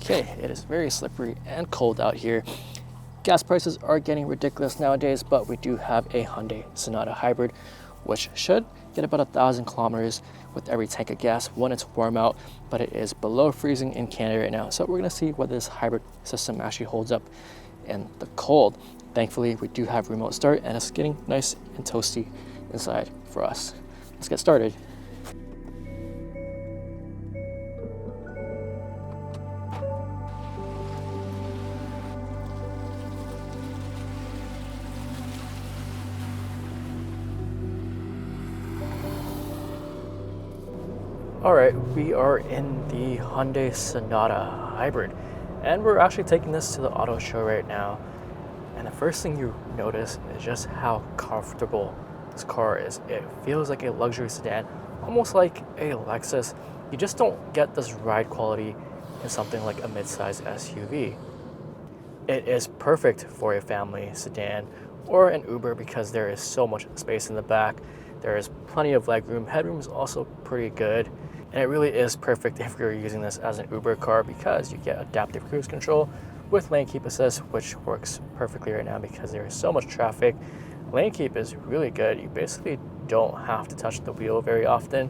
Okay, it is very slippery and cold out here. Gas prices are getting ridiculous nowadays, but we do have a Hyundai Sonata hybrid, which should get about 1,000 kilometers with every tank of gas when it's warm out, but it is below freezing in Canada right now. So we're gonna see whether this hybrid system actually holds up in the cold. Thankfully, we do have remote start and it's getting nice and toasty inside for us. Let's get started. All right, we are in the Hyundai Sonata hybrid, and we're actually taking this to the auto show right now. And the first thing you notice is just how comfortable this car is. It feels like a luxury sedan, almost like a Lexus. You just don't get this ride quality in something like a midsize SUV. It is perfect for a family sedan or an Uber because there is so much space in the back. There is plenty of legroom. Headroom is also pretty good. And it really is perfect if you're using this as an Uber car because you get adaptive cruise control with lane keep assist, which works perfectly right now because there is so much traffic. Lane keep is really good. You basically don't have to touch the wheel very often.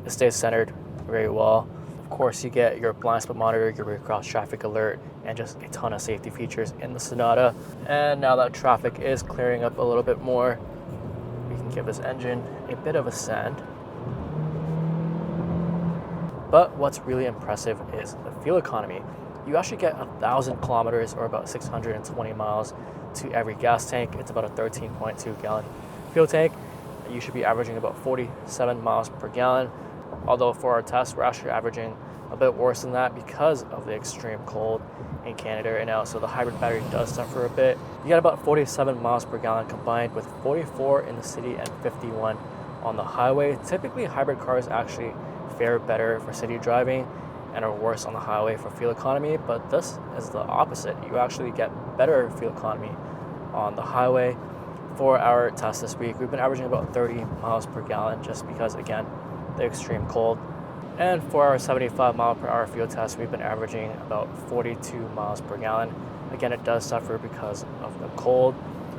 It stays centered very well. Of course, you get your blind spot monitor, your rear cross traffic alert, and just a ton of safety features in the Sonata. And now that traffic is clearing up a little bit more, we can give this engine a bit of a send. But what's really impressive is the fuel economy. You actually get 1,000 kilometers or about 620 miles to every gas tank. It's about a 13.2 gallon fuel tank. You should be averaging about 47 miles per gallon. Although for our test, we're actually averaging a bit worse than that because of the extreme cold in Canada right now. So the hybrid battery does suffer a bit. You get about 47 miles per gallon combined with 44 in the city and 51 on the highway. Typically, hybrid cars actually fare better for city driving and are worse on the highway for fuel economy, but this is the opposite. You actually get better fuel economy on the highway. For our test this week, we've been averaging about 30 miles per gallon just because, again, the extreme cold. And for our 75 mile per hour fuel test, we've been averaging about 42 miles per gallon. Again, it does suffer because of the cold.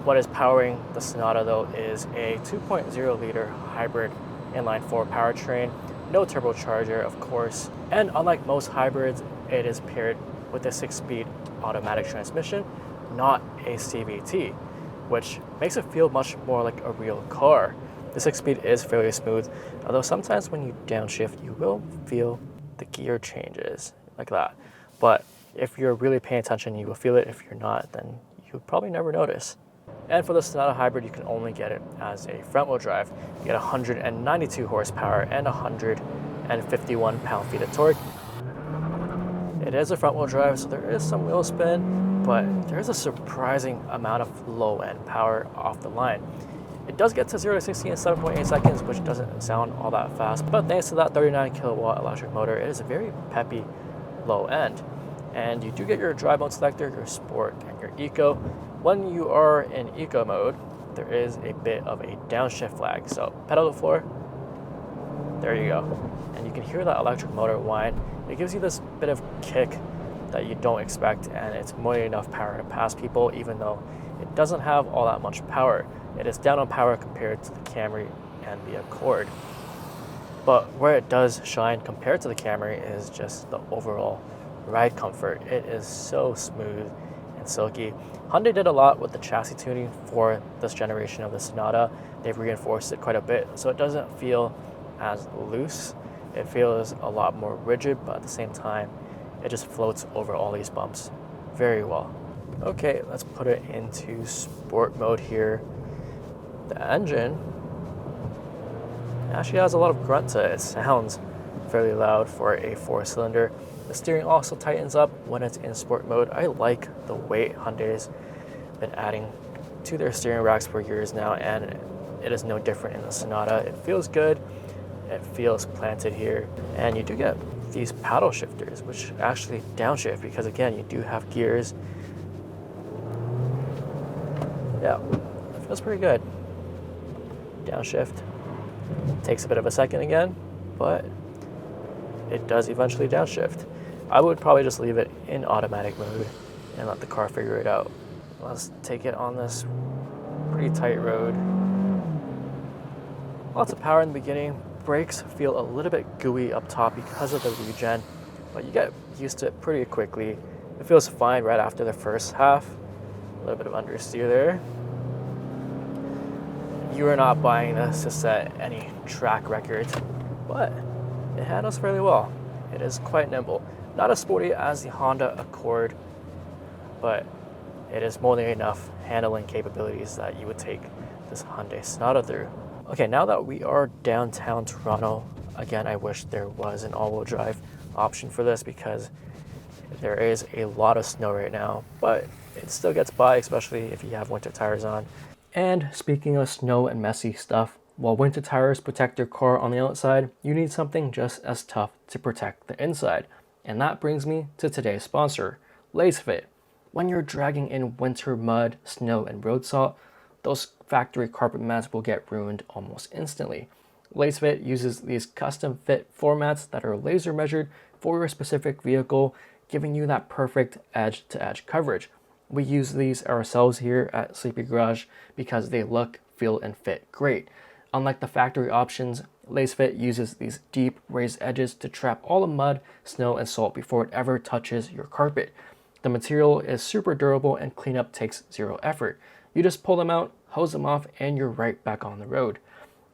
What is powering the Sonata though is a 2.0 liter hybrid inline-4 powertrain. No turbocharger, of course. And unlike most hybrids, it is paired with a 6-speed automatic transmission, not a CVT, which makes it feel much more like a real car. The 6-speed is fairly smooth, although sometimes when you downshift, you will feel the gear changes like that. But if you're really paying attention, you will feel it. If you're not, then you'll probably never notice. And for the Sonata hybrid, you can only get it as a front-wheel drive. You get 192 horsepower and 151 pound-feet of torque. It is a front-wheel drive, so there is some wheel spin, but there is a surprising amount of low-end power off the line. It does get to 0 to 60 in 7.8 seconds, which doesn't sound all that fast, but thanks to that 39 kilowatt electric motor, it is a very peppy low end. And you do get your drive mode selector, your sport, and your eco. When you are in eco mode, there is a bit of a downshift lag. So pedal to the floor, there you go. And you can hear that electric motor whine. It gives you this bit of kick that you don't expect, and it's more than enough power to pass people, even though it doesn't have all that much power. It is down on power compared to the Camry and the Accord. But where it does shine compared to the Camry is just the overall ride comfort. It is so smooth and silky. Hyundai did a lot with the chassis tuning for this generation of the Sonata. They've reinforced it quite a bit, so it doesn't feel as loose. It feels a lot more rigid, but at the same time, it just floats over all these bumps very well. Okay, let's put it into sport mode here. The engine actually has a lot of grunt to it. It sounds fairly loud for a 4-cylinder. The steering also tightens up when it's in sport mode. I like the weight Hyundai's been adding to their steering racks for years now, and it is no different in the Sonata. It feels good. It feels planted here. And you do get these paddle shifters, which actually downshift because, again, you do have gears. Yeah, it feels pretty good. Downshift. Takes a bit of a second again, but it does eventually downshift. I would probably just leave it in automatic mode and let the car figure it out. Let's take it on this pretty tight road. Lots of power in the beginning. Brakes feel a little bit gooey up top because of the regen, but you get used to it pretty quickly. It feels fine right after the first half. A little bit of understeer there. You are not buying this to set any track records, but it handles fairly well. It is quite nimble. Not as sporty as the Honda Accord, but it is more than enough handling capabilities that you would take this Hyundai Sonata through. Okay, now that we are downtown Toronto, again, I wish there was an all-wheel drive option for this because there is a lot of snow right now, but it still gets by, especially if you have winter tires on. And speaking of snow and messy stuff, while winter tires protect your car on the outside, you need something just as tough to protect the inside. And that brings me to today's sponsor, Lasfit. When you're dragging in winter mud, snow, and road salt, those factory carpet mats will get ruined almost instantly. Lasfit uses these custom fit floor mats that are laser measured for your specific vehicle, giving you that perfect edge-to-edge coverage. We use these ourselves here at Sleepy Garage because they look, feel, and fit great. Unlike the factory options, Lasfit uses these deep raised edges to trap all the mud, snow, and salt before it ever touches your carpet. The material is super durable and cleanup takes zero effort. You just pull them out, hose them off, and you're right back on the road.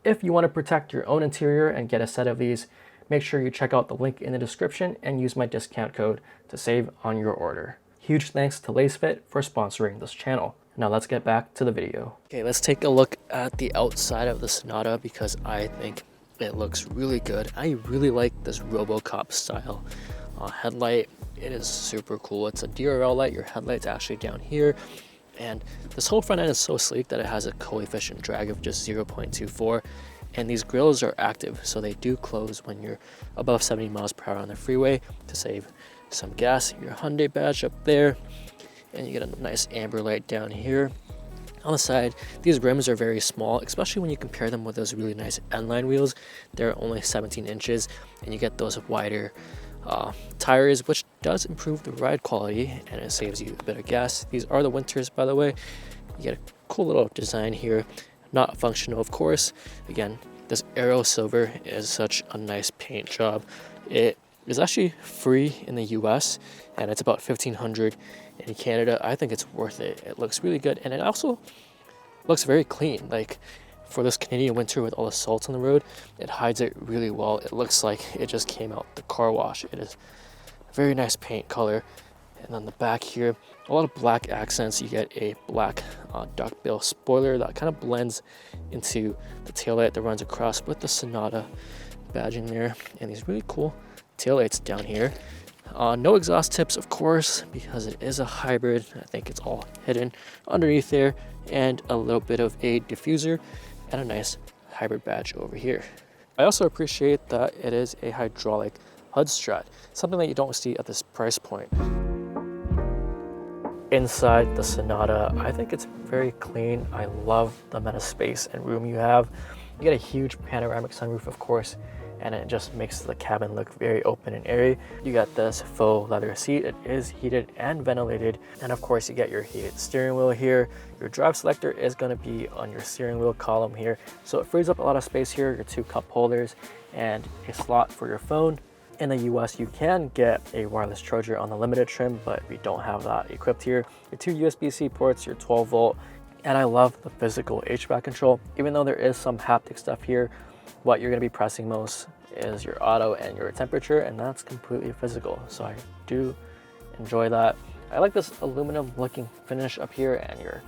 If you want to protect your own interior and get a set of these, make sure you check out the link in the description and use my discount code to save on your order. Huge thanks to Lasfit for sponsoring this channel. Now let's get back to the video. Okay, let's take a look at the outside of the Sonata because I think it looks really good. I really like this RoboCop style headlight. It is super cool. It's a DRL light. Your headlight's actually down here. And this whole front end is so sleek that it has a coefficient drag of just 0.24. And these grills are active, so they do close when you're above 70 miles per hour on the freeway to save some gas. Your Hyundai badge up there, and you get a nice amber light down here. On the side, these rims are very small, especially when you compare them with those really nice N-line wheels. They're only 17 inches, and you get those wider tires, which does improve the ride quality and it saves you a bit of gas. These are the winters, by the way. You get a cool little design here, not functional, of course. Again, this Aero Silver is such a nice paint job. It is actually free in the US and it's about $1,500 in Canada. I think it's worth it. It looks really good and it also looks very clean. Like, for this Canadian winter with all the salt on the road, it hides it really well. It looks like it just came out the car wash. It is a very nice paint color. And on the back here, a lot of black accents. You get a black duckbill spoiler that kind of blends into the taillight that runs across with the Sonata badging there. And these really cool taillights down here. No exhaust tips, of course, because it is a hybrid. I think it's all hidden underneath there. And a little bit of a diffuser and a nice hybrid badge over here. I also appreciate that it is a hydraulic HUD strut, something that you don't see at this price point. Inside the Sonata, I think it's very clean. I love the amount of space and room you have. You get a huge panoramic sunroof, of course, and it just makes the cabin look very open and airy. You got this faux leather seat. It is heated and ventilated. And of course you get your heated steering wheel here. Your drive selector is gonna be on your steering wheel column here. So it frees up a lot of space here, your 2 cup holders and a slot for your phone. In the US, you can get a wireless charger on the limited trim, but we don't have that equipped here. Your 2 USB-C ports, your 12 volt, and I love the physical HVAC control. Even though there is some haptic stuff here, what you're gonna be pressing most is your auto and your temperature, and that's completely physical. So I do enjoy that. I like this aluminum looking finish up here and your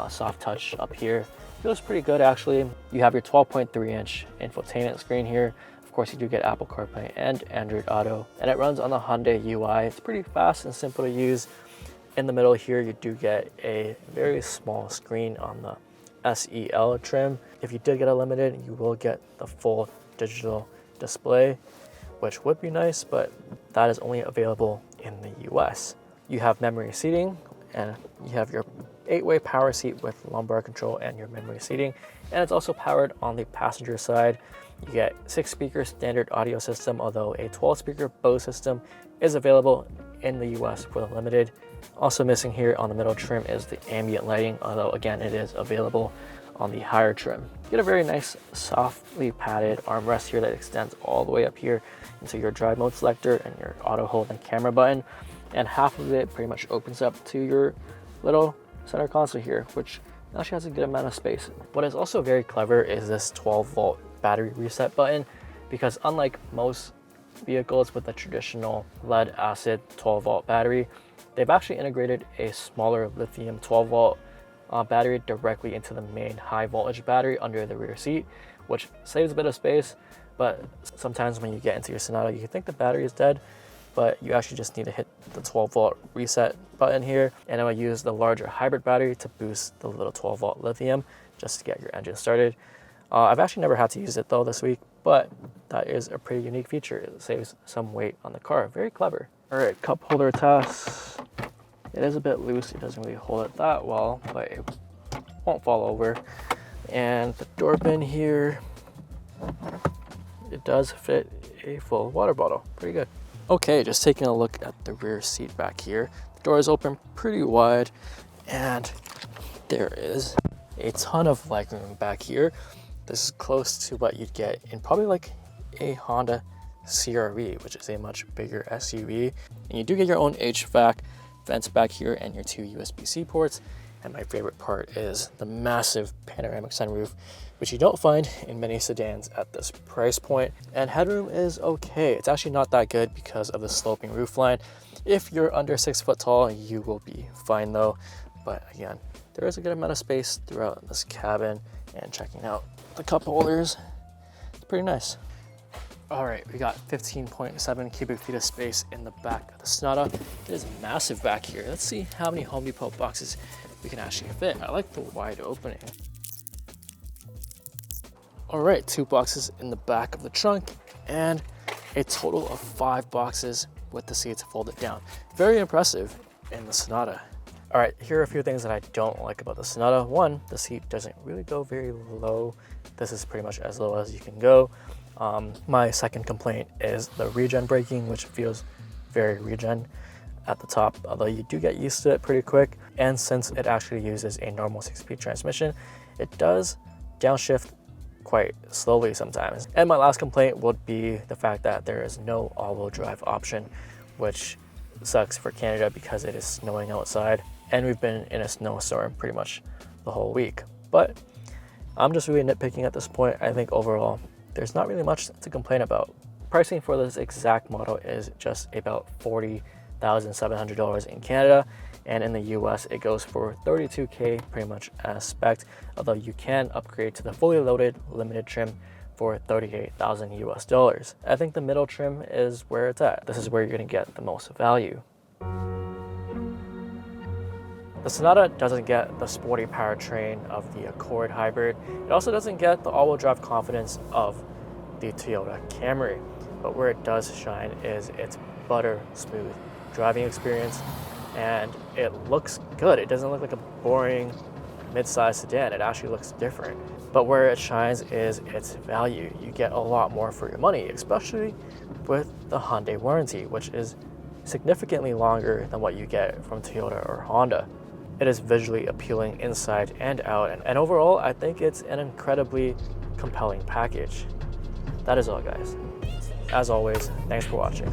soft touch up here. Feels pretty good actually. You have your 12.3 inch infotainment screen here. Of course you do get Apple CarPlay and Android Auto, and it runs on the Hyundai UI. It's pretty fast and simple to use. In the middle here, you do get a very small screen on the SEL trim. If you did get a limited, you will get the full digital display, which would be nice, but that is only available in the US. You have memory seating and you have your 8-way power seat with lumbar control and your memory seating, and it's also powered on the passenger side. You get 6-speaker standard audio system, although a 12-speaker Bose system is available in the US for the limited. Also missing here on the middle trim is the ambient lighting, although again it is available on the higher trim. You get a very nice softly padded armrest here that extends all the way up here into your drive mode selector and your auto hold and camera button, and half of it pretty much opens up to your little center console here, which actually has a good amount of space. What is also very clever is this 12-volt battery reset button, because unlike most vehicles with a traditional lead acid 12-volt battery, they've actually integrated a smaller lithium 12-volt battery directly into the main high voltage battery under the rear seat, which saves a bit of space. But sometimes when you get into your Sonata, you think the battery is dead, but you actually just need to hit the 12-volt reset button here, and it will use the larger hybrid battery to boost the little 12-volt lithium just to get your engine started. I've actually never had to use it though this week, but that is a pretty unique feature. It saves some weight on the car. Very clever. All right, cup holder test. It is a bit loose. It doesn't really hold it that well, but it won't fall over. And the door bin here, it does fit a full water bottle. Pretty good. Okay, just taking a look at the rear seat back here. The door is open pretty wide, and there is a ton of legroom back here. This is close to what you'd get in probably like a Honda CR-V, which is a much bigger SUV. And you do get your own HVAC vents back here and your 2 USB-C ports. And my favorite part is the massive panoramic sunroof, which you don't find in many sedans at this price point. And headroom is okay. It's actually not that good because of the sloping roofline. If you're under 6 foot tall, you will be fine though. But again, there is a good amount of space throughout this cabin. And checking out the cup holders, it's pretty nice. All right, we got 15.7 cubic feet of space in the back of the Sonata. It is massive back here. Let's see how many Home Depot boxes we can actually fit. I like the wide opening. All right, 2 boxes in the back of the trunk and a total of 5 boxes with the seats folded down. Very impressive in the Sonata. All right, here are a few things that I don't like about the Sonata. One, the seat doesn't really go very low. This is pretty much as low as you can go. My second complaint is the regen braking, which feels very regen at the top, although you do get used to it pretty quick. And since it actually uses a normal 6-speed transmission, it does downshift quite slowly sometimes. And my last complaint would be the fact that there is no all-wheel drive option, which sucks for Canada because it is snowing outside. And we've been in a snowstorm pretty much the whole week. But I'm just really nitpicking at this point. I think overall, there's not really much to complain about. Pricing for this exact model is just about $40,700 in Canada. And in the US, it goes for $32K pretty much as spec, although you can upgrade to the fully loaded limited trim for $38,000 US. I think the middle trim is where it's at. This is where you're gonna get the most value. The Sonata doesn't get the sporty powertrain of the Accord hybrid. It also doesn't get the all-wheel drive confidence of the Toyota Camry. But where it does shine is its butter smooth driving experience, and it looks good. It doesn't look like a boring mid-size sedan. It actually looks different. But where it shines is its value. You get a lot more for your money, especially with the Hyundai warranty, which is significantly longer than what you get from Toyota or Honda. It is visually appealing inside and out, and overall, I think it's an incredibly compelling package. That is all, guys. As always, thanks for watching.